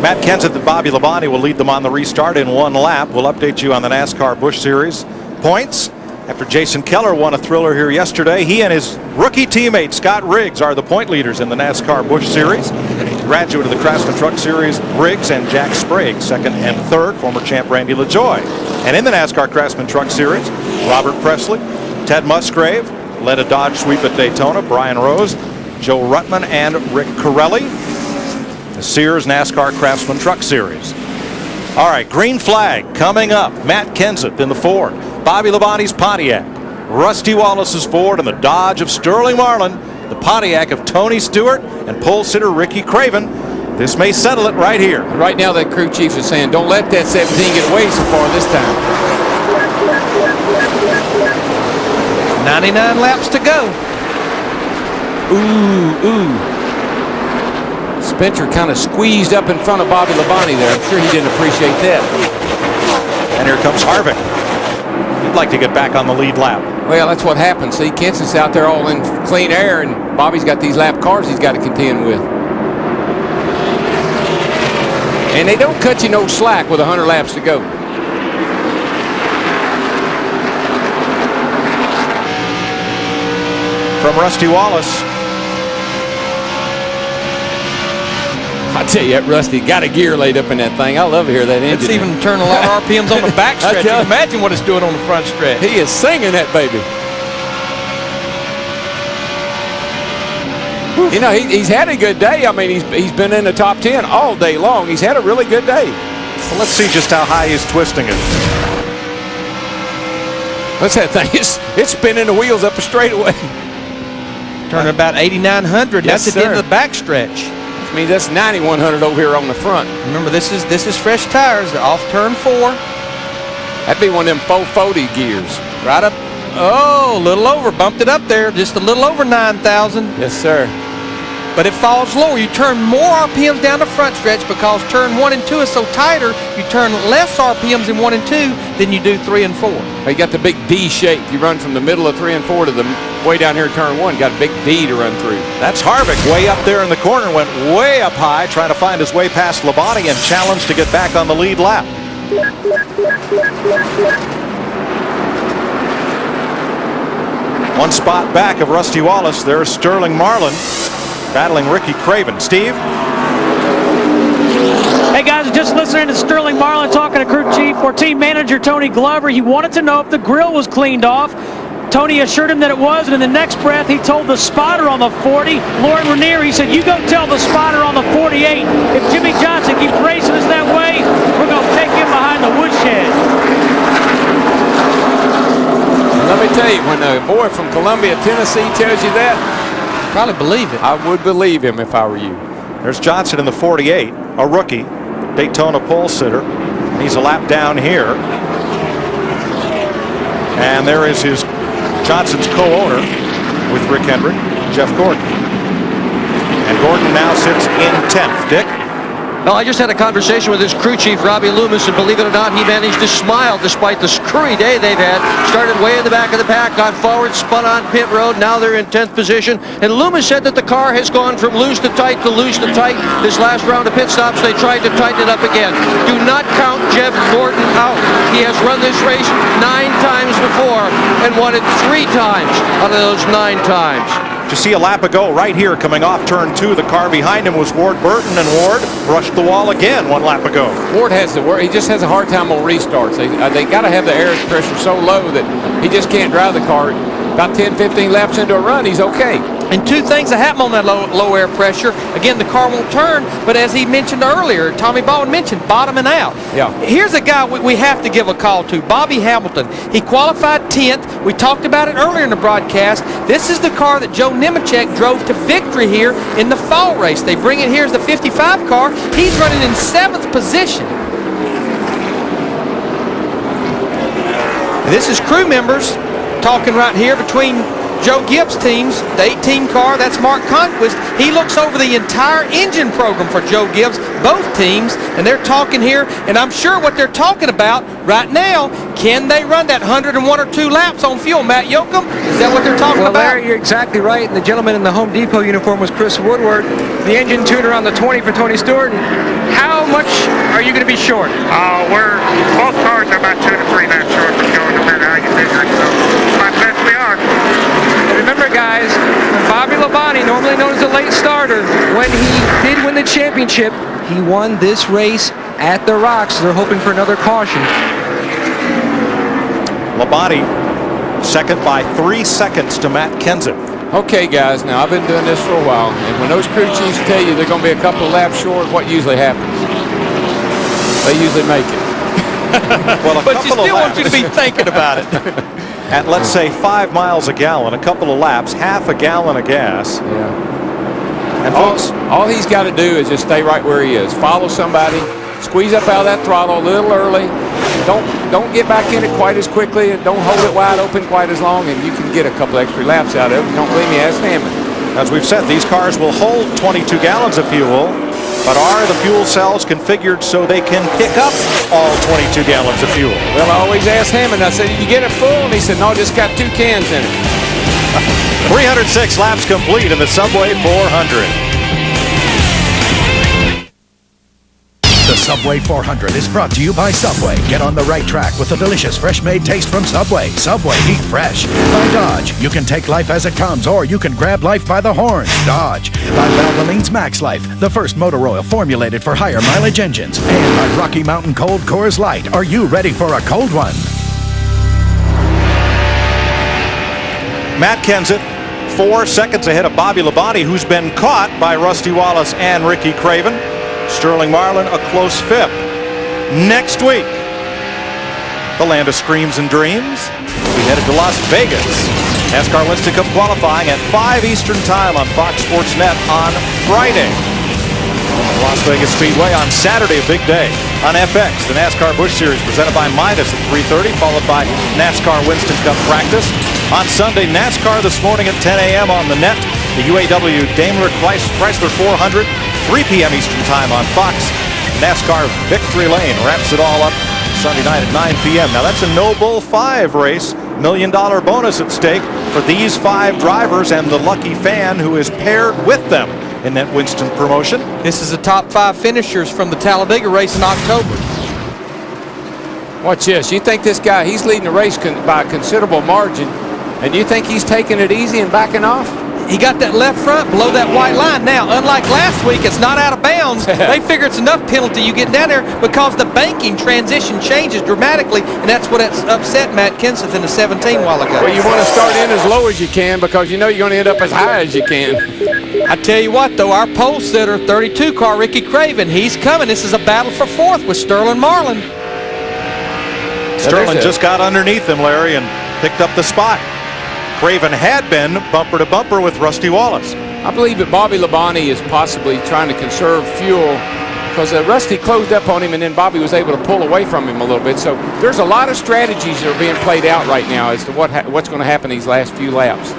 Matt Kenseth and Bobby Labonte will lead them on the restart in 1 lap. We'll update you on the NASCAR Busch Series points. After Jason Keller won a thriller here yesterday, he and his rookie teammate Scott Riggs are the point leaders in the NASCAR Busch Series. Graduate of the Craftsman Truck Series, Riggs and Jack Sprague, second and third, former champ Randy LaJoie. And in the NASCAR Craftsman Truck Series, Robert Presley, Ted Musgrave, led a Dodge sweep at Daytona, Brian Rose, Joe Ruttman, and Rick Corelli. The Sears NASCAR Craftsman Truck Series. All right, green flag coming up. Matt Kenseth in the Ford, Bobby Labonte's Pontiac, Rusty Wallace's Ford, and the Dodge of Sterling Marlin, the Pontiac of Tony Stewart and pole sitter Ricky Craven. This may settle it right here. Right now that crew chief is saying, don't let that 17 get away so far this time. 99 laps to go. Ooh. Spencer kind of squeezed up in front of Bobby Labonte there. I'm sure he didn't appreciate that. And here comes Harvick. He'd like to get back on the lead lap. Well, that's what happens. See, Kenseth's out there all in clean air, and Bobby's got these lap cars he's got to contend with. And they don't cut you no slack with 100 laps to go. From Rusty Wallace. I tell you, that Rusty got a gear laid up in that thing. I love to hear that engine. It's even turning a lot of RPMs on the back stretch. You can imagine what it's doing on the front stretch. He is singing that baby. You know, he's had a good day. I mean, he's been in the top 10 all day long. He's had a really good day. So let's see just how high he's twisting it. What's that thing? It's spinning the wheels up a straightaway. Turning about 8,900. Yes, That's at the end of the back stretch. I mean, that's 9,100 over here on the front. Remember, this is fresh tires. They're off turn 4. That'd be one of them 440 gears. Right up. Oh, a little over. Bumped it up there. Just a little over 9,000. Yes, sir. But it falls lower. You turn more RPMs down the front stretch because turn 1 and 2 is so tighter. You turn less RPMs in 1 and 2 than you do 3 and 4. You got the big D shape. You run from the middle of 3 and 4 to the way down here in turn 1. You got a big D to run through. That's Harvick way up there in the corner. Went way up high, trying to find his way past Labonte and challenged to get back on the lead lap. One spot back of Rusty Wallace. There's Sterling Marlin battling Ricky Craven. Steve? Hey guys, just listening to Sterling Marlin talking to crew chief or team manager Tony Glover. He wanted to know if the grill was cleaned off. Tony assured him that it was, and in the next breath he told the spotter on the 40, Lauren Ranier, he said, you go tell the spotter on the 48, if Jimmy Johnson keeps racing us that way, we're going to take him behind the woodshed. Let me tell you, when a boy from Columbia, Tennessee tells you that, probably believe it. I would believe him if I were you. There's Johnson in the 48, a rookie, Daytona pole sitter. He's a lap down here. And there is his Johnson's co-owner with Rick Hendrick, Jeff Gordon. And Gordon now sits in 10th. Dick? No, I just had a conversation with his crew chief, Robbie Loomis, and believe it or not, he managed to smile despite the screwy day they've had. Started way in the back of the pack, got forward, spun on pit road. Now they're in 10th position. And Loomis said that the car has gone from loose to tight to loose to tight. This last round of pit stops, they tried to tighten it up again. Do not count Jeff Gordon out. He has run this race 9 times before and won it 3 times out of those 9 times. You see a lap ago right here coming off turn 2. The car behind him was Ward Burton, and Ward brushed the wall again 1 lap ago. Ward has the work. He just has a hard time on restarts. They got to have the air pressure so low that he just can't drive the car. About 10, 15 laps into a run, he's okay. And 2 things that happen on that low air pressure. Again, the car won't turn, but as he mentioned earlier, Tommy Baldwin mentioned bottoming out. Yeah. Here's a guy we have to give a call to, Bobby Hamilton. He qualified 10th. We talked about it earlier in the broadcast. This is the car that Joe Nemechek drove to victory here in the fall race. They bring it here as the 55 car. He's running in 7th position. And this is crew members talking right here between Joe Gibbs' teams, the 18 car, that's Mark Conquest. He looks over the entire engine program for Joe Gibbs, both teams, and they're talking here, and I'm sure what they're talking about right now, can they run that 101 or 2 laps on fuel? Matt Yoakum, is that what they're talking Well, about? Larry, you're exactly right. And the gentleman in the Home Depot uniform was Chris Woodward, the engine tuner on the 20 for Tony Stewart. And how much are you going to be short? Both cars are about 2 to 3 laps short from going, no matter how you figure it. So, my best we are. And remember, guys, Bobby Labonte, normally known as a late starter, when he did win the championship, he won this race at the Rocks. They're hoping for another caution. Labonte second by 3 seconds to Matt Kenseth. Okay, guys, now I've been doing this for a while, and when those crew chiefs tell you they're going to be a couple of laps short, what usually happens? They usually make it. Well, but you still want you to be thinking about it. At, let's say, 5 miles a gallon, a couple of laps, half a gallon of gas. Yeah. And folks, all he's got to do is just stay right where he is. Follow somebody, squeeze up out of that throttle a little early. Don't get back in it quite as quickly, and don't hold it wide open quite as long, and you can get a couple extra laps out of it. Don't believe me, ask Hammond. as we've said, these cars will hold 22 gallons of fuel, but are the fuel cells configured so they can pick up all 22 gallons of fuel? Well, I always ask Hammond, I said, did you get it full? And he said, no, just got 2 cans in it. 306 laps complete in the Subway 400. The Subway 400 is brought to you by Subway. Get on the right track with the delicious fresh-made taste from Subway. Subway, eat fresh. By Dodge, you can take life as it comes, or you can grab life by the horns. Dodge. By Valvoline's Max Life, the first motor oil formulated for higher mileage engines. And by Rocky Mountain Cold Coors Light. Are you ready for a cold one? Matt Kenseth, 4 seconds ahead of Bobby Labonte, who's been caught by Rusty Wallace and Ricky Craven. Sterling Marlin a close 5th. Next week, the land of screams and dreams. We headed to Las Vegas. NASCAR Winston Cup qualifying at 5 Eastern Time on Fox Sports Net on Friday. Las Vegas Speedway on Saturday, a big day. On FX, the NASCAR Busch Series presented by Midas at 3:30, followed by NASCAR Winston Cup practice. On Sunday, NASCAR this morning at 10 a.m. on the net. The UAW Daimler Chrysler 400, 3 p.m. Eastern Time on Fox. NASCAR Victory Lane wraps it all up Sunday night at 9 p.m. Now that's a No Bull 5 race. $1 million bonus at stake for these 5 drivers and the lucky fan who is paired with them in that Winston promotion. This is the top 5 finishers from the Talladega race in October. Watch this. You think this guy, he's leading the race by a considerable margin, and you think he's taking it easy and backing off? He got that left front below that white line. Now, unlike last week, it's not out of bounds. They figure it's enough penalty you get down there because the banking transition changes dramatically, and that's what upset Matt Kenseth in the 17 while ago. Well, you want to start in as low as you can because you know you're going to end up as high as you can. I tell you what, though, our pole sitter, 32 car, Ricky Craven, he's coming. This is a battle for 4th with Sterling Marlin. Sterling just got underneath him, Larry, and picked up the spot. Craven had been bumper to bumper with Rusty Wallace. I believe that Bobby Labonte is possibly trying to conserve fuel because Rusty closed up on him and then Bobby was able to pull away from him a little bit. So there's a lot of strategies that are being played out right now as to what's going to happen these last few laps.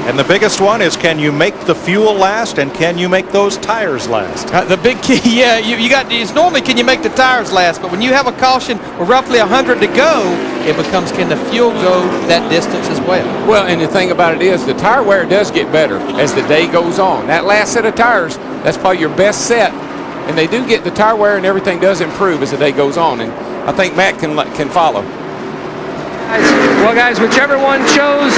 And the biggest one is, can you make the fuel last and can you make those tires last? The big key, yeah, you got, it's normally can you make the tires last, but when you have a caution with roughly 100 to go, it becomes can the fuel go that distance as well? Well, and the thing about it is the tire wear does get better as the day goes on. That last set of tires, that's probably your best set, and they do get the tire wear and everything does improve as the day goes on, and I think Matt can follow. Well, guys, whichever one chose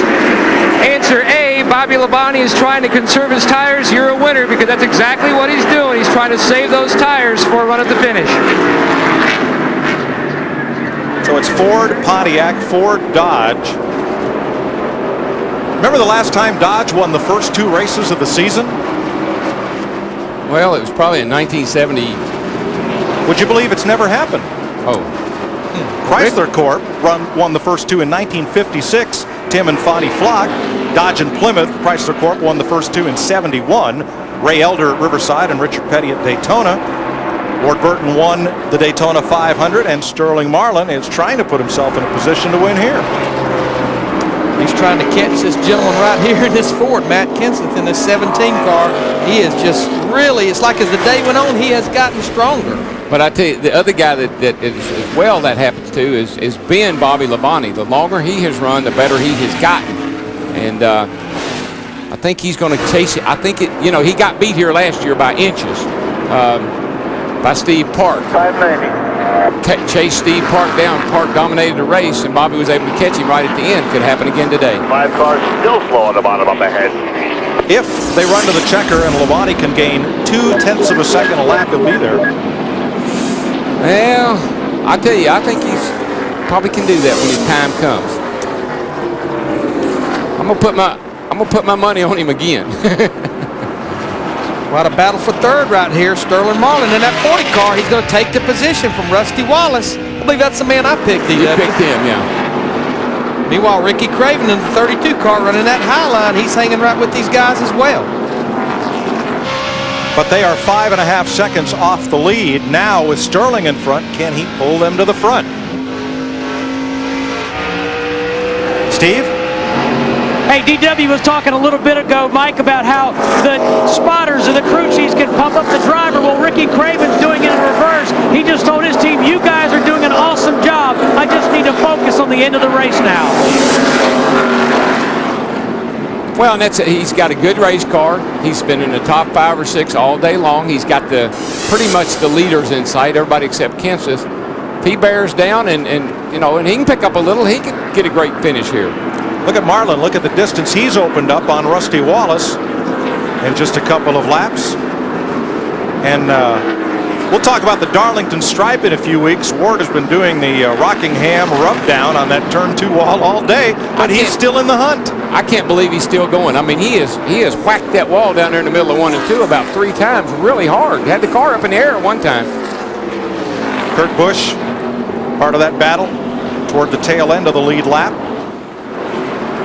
answer A, Bobby Labonte is trying to conserve his tires, you're a winner because that's exactly what he's doing. He's trying to save those tires for a run at the finish. So it's Ford, Pontiac, Ford, Dodge. Remember the last time Dodge won the first 2 races of the season? Well, it was probably in 1970. Would you believe it's never happened? Oh. Chrysler Corp won the first 2 in 1956. Tim and Fonnie Flock. Dodge and Plymouth. Chrysler Corp won the first 2 in 71. Ray Elder at Riverside and Richard Petty at Daytona. Ward Burton won the Daytona 500, and Sterling Marlin is trying to put himself in a position to win here. These trying to catch this gentleman right here in this Ford, Matt Kenseth, in this 17 car. He is just really, it's like as the day went on, he has gotten stronger. But I tell you, the other guy that as well that happens to is Ben Bobby Labonte. The longer he has run, the better he has gotten. And I think he's going to chase it. I think he got beat here last year by inches by Steve Park. 590. Chased Steve Park down. Park dominated the race, and Bobby was able to catch him right at the end. Could happen again today. 5 cars still slow on the bottom up ahead. If they run to the checker and Labonte can gain 0.2 of a second a lap, he'll be there. Well, I tell you, I think he's probably can do that when his time comes. I'm gonna put my money on him again. What a battle for third right here. Sterling Marlin in that 40 car. He's going to take the position from Rusty Wallace. I believe that's the man I picked. You picked him, yeah. Meanwhile, Ricky Craven in the 32 car running that high line. He's hanging right with these guys as well. But they are 5.5 seconds off the lead. Now with Sterling in front, can he pull them to the front? Steve? Hey, DW was talking a little bit ago, Mike, about how the spotters or the crew chiefs can pump up the driver. Well, Ricky Craven's doing it in reverse. He just told his team, you guys are doing an awesome job. I just need to focus on the end of the race now. Well, and he's got a good race car. He's been in the top 5 or 6 all day long. He's got pretty much the leaders in sight, everybody except Kenseth. If he bears down and he can pick up a little, he can get a great finish here. Look at Marlin. Look at the distance he's opened up on Rusty Wallace in just a couple of laps. And we'll talk about the Darlington stripe in a few weeks. Ward has been doing the Rockingham rub down on that turn 2 wall all day, but he's still in the hunt. I can't believe he's still going. I mean, he has whacked that wall down there in the middle of 1 and 2 about 3 times, really hard. Had the car up in the air at one time. Kurt Busch, part of that battle toward the tail end of the lead lap.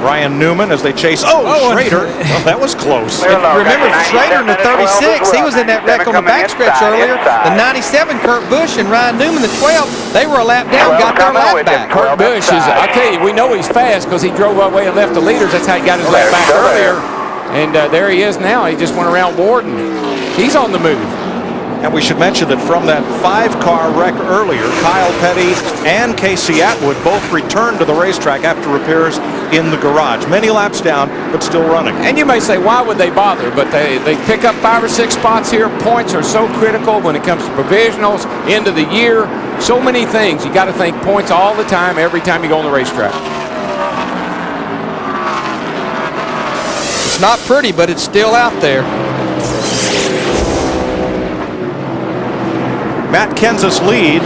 Ryan Newman as they chase. Schrader. Well, that was close. Remember Schrader in the 36. He was in that wreck on the backstretch earlier. The 97, Kurt Busch, and Ryan Newman, the 12. They were a lap down, got their lap back. Kurt Busch is, I tell you, we know he's fast because he drove away and left the leaders. That's how he got his lap back earlier. And there he is now. He just went around Ward, and he's on the move. And we should mention that from that 5-car wreck earlier, Kyle Petty and Casey Atwood both returned to the racetrack after repairs in the garage. Many laps down, but still running. And you may say, why would they bother? But they pick up 5 or 6 spots here. Points are so critical when it comes to provisionals, end of the year. So many things. You got to think points all the time, every time you go on the racetrack. It's not pretty, but it's still out there. Matt Kenseth's lead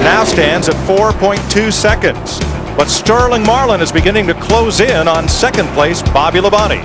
now stands at 4.2 seconds. But Sterling Marlin is beginning to close in on second place Bobby Labonte.